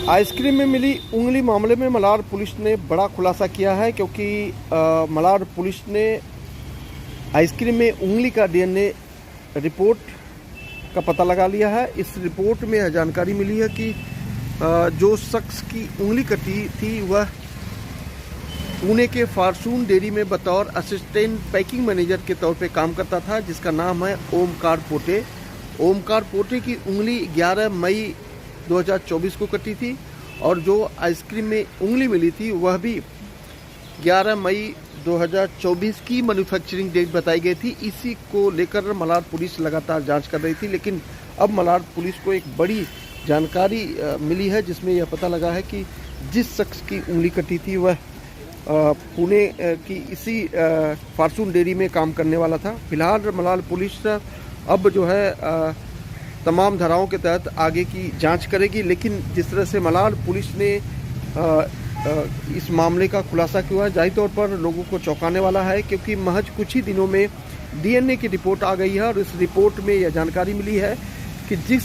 Ice cream में मिली उंगली मामले में मलार पुलिस ने बड़ा खुलासा किया है, क्योंकि मलार पुलिस ने आइसक्रीम में उंगली का डीएनए रिपोर्ट का पता लगा लिया है। इस रिपोर्ट में यह जानकारी मिली है कि जो शख्स की उंगली कटी थी वह पुणे के फॉर्चून डेयरी में बतौर असिस्टेंट पैकिंग मैनेजर के तौर पे काम करता था, जिसका नाम है ओमकार पोटे। ओमकार पोटे की उंगली 11 मई 2024 को कटी थी और जो आइसक्रीम में उंगली मिली थी वह भी 11 मई 2024 की मैन्युफैक्चरिंग डेट बताई गई थी। इसी को लेकर मलार पुलिस लगातार जांच कर रही थी, लेकिन अब मलार पुलिस को एक बड़ी जानकारी मिली है, जिसमें यह पता लगा है कि जिस शख्स की उंगली कटी थी वह पुणे की इसी फॉर्चून डेयरी में काम करने वाला था। फिलहाल मलार पुलिस अब जो है तमाम धाराओं के तहत आगे की जांच करेगी, लेकिन जिस तरह से मलार पुलिस ने इस मामले का खुलासा किया है, जाहिर तौर पर लोगों को चौंकाने वाला है, क्योंकि महज कुछ ही दिनों में डीएनए की रिपोर्ट आ गई है और इस रिपोर्ट में यह जानकारी मिली है कि जिस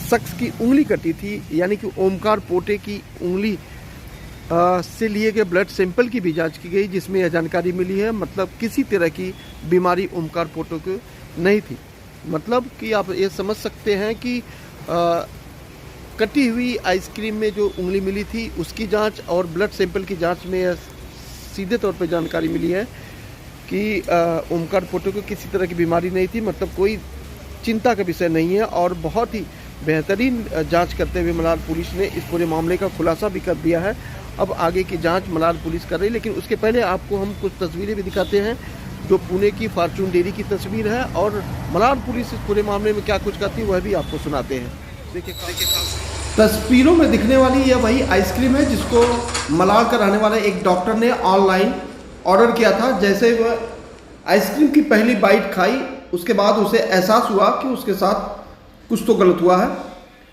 शख्स की उंगली कटी थी, यानी कि ओमकार पोटे की उंगली से लिए गए ब्लड सैंपल की भी जांच की गई, जिसमें यह जानकारी मिली है मतलब किसी तरह की बीमारी ओमकार पोटे को नहीं थी। मतलब कि आप ये समझ सकते हैं कि कटी हुई आइसक्रीम में जो उंगली मिली थी उसकी जांच और ब्लड सैंपल की जांच में यह सीधे तौर पर जानकारी मिली है कि ओमकार पोटे को किसी तरह की बीमारी नहीं थी। मतलब कोई चिंता का विषय नहीं है और बहुत ही बेहतरीन जांच करते हुए मलार पुलिस ने इस पूरे मामले का खुलासा भी कर दिया है। अब आगे की जांच मलार पुलिस कर रही है, लेकिन उसके पहले आपको हम कुछ तस्वीरें भी दिखाते हैं जो पुणे की फॉर्चून डेयरी की तस्वीर है, और मलार पुलिस इस पूरे मामले में क्या कुछ करती है वह भी आपको सुनाते हैं। देखिए तस्वीरों में दिखने वाली यह वही आइसक्रीम है जिसको मलार का रहने वाले एक डॉक्टर ने ऑनलाइन ऑर्डर किया था। जैसे वह आइसक्रीम की पहली बाइट खाई, उसके बाद उसे एहसास हुआ कि उसके साथ कुछ तो गलत हुआ है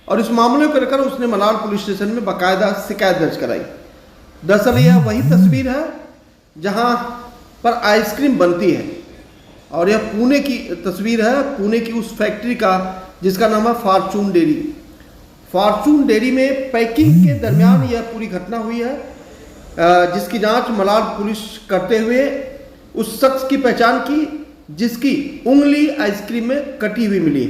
और इस मामले को लेकर उसने मलार पुलिस स्टेशन में बाकायदा शिकायत दर्ज कराई। दरअसल यह वही तस्वीर है जहां पर आइसक्रीम बनती है और यह पुणे की तस्वीर है, पुणे की उस फैक्ट्री का जिसका नाम है फॉर्चून डेयरी। फॉर्चून डेयरी में पैकिंग के दरमियान यह पूरी घटना हुई है, जिसकी जांच मलार पुलिस करते हुए उस शख्स की पहचान की जिसकी उंगली आइसक्रीम में कटी हुई मिली।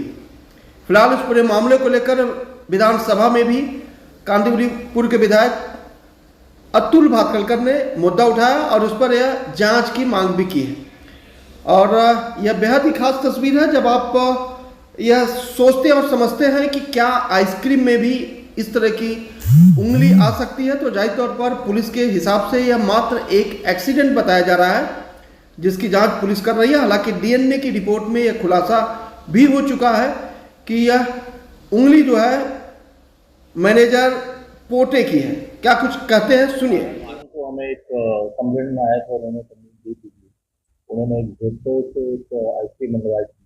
फिलहाल इस पूरे मामले को लेकर विधानसभा में भी कांदीवलीपुर के विधायक अतुल भातखलकर ने मुद्दा उठाया और उस पर यह जांच की मांग भी की है। और यह बेहद ही खास तस्वीर है जब आप यह सोचते और समझते हैं कि क्या आइसक्रीम में भी इस तरह की उंगली आ सकती है, तो जाहिर तौर पर पुलिस के हिसाब से यह मात्र एक एक्सीडेंट बताया जा रहा है जिसकी जांच पुलिस कर रही है। हालांकि डीएनए की रिपोर्ट में यह खुलासा भी हो चुका है कि यह उंगली जो है मैनेजर पोटे की है। क्या कुछ कहते हैं, सुनिए। तो हमें एक कंप्लेंट में आया था और उन्होंने कंप्लेंट दी थी। उन्होंने एक झुट्टो से एक आइसक्रीम मंगवाई थी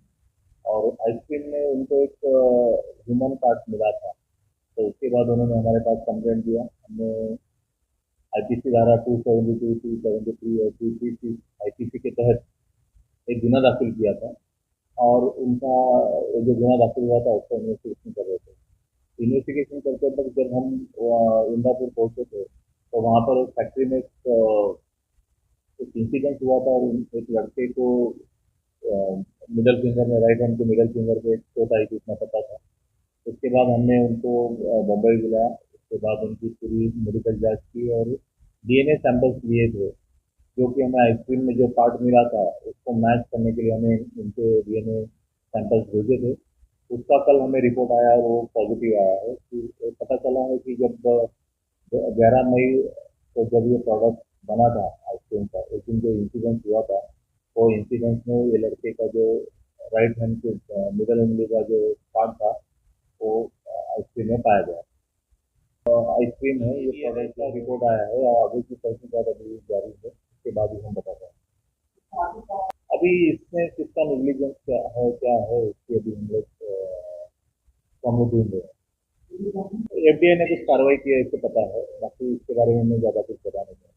और आइसक्रीम में उनको एक ह्यूमन पार्ट मिला था। तो उसके बाद उन्होंने हमारे पास कंप्लेंट दिया। हमने आईपीसी धारा 272, 273 और 233 आईपीसी के तहत एक गुना दाखिल किया था और उनका जो गुना दाखिल हुआ था उसका इन्वेस्टिगेशन कर रहे थे। इन्वेस्टिगेशन करते वक्त जब हम इंदापुर पहुंचे थे तो वहाँ पर फैक्ट्री में एक इंसिडेंट हुआ था और एक लड़के को मिडल फिंगर में, राइट हैंड के मिडल फिंगर पे चोट आई थी, इतना पता था। उसके बाद हमने उनको बम्बई बुलाया। उसके बाद उनकी पूरी मेडिकल जांच की और डीएनए सैंपल्स लिए थे, जो कि हमें आइसक्रीम में जो पार्ट मिला था उसको मैच करने के लिए हमें उनके डीएनए सैंपल्स भेजे थे। उसका कल हमें रिपोर्ट आया और वो पॉजिटिव आया है कि पता चला है कि जब 11 मई को जब ये प्रोडक्ट बना था आइसक्रीम का, उस दिन जो इंसिडेंट हुआ था वो इंसिडेंट में ये लड़के का जो राइट हैंड के मिडल उंगली का जो पार्ट था वो आइसक्रीम में पाया गया। आइसक्रीम है ये प्रोडक्ट का रिपोर्ट आया है और आगे की तहकीकात अभी जारी है, उसके बाद ही हम बताते हैं। अभी इसमें किसका नेग्लिजेंस क्या है उसकी अभी हम लोग ढूंढ रहे हैं। एफडीए ने कुछ कार्रवाई की है इससे पता है, बाकी इसके बारे में हमें ज़्यादा कुछ पता नहीं है।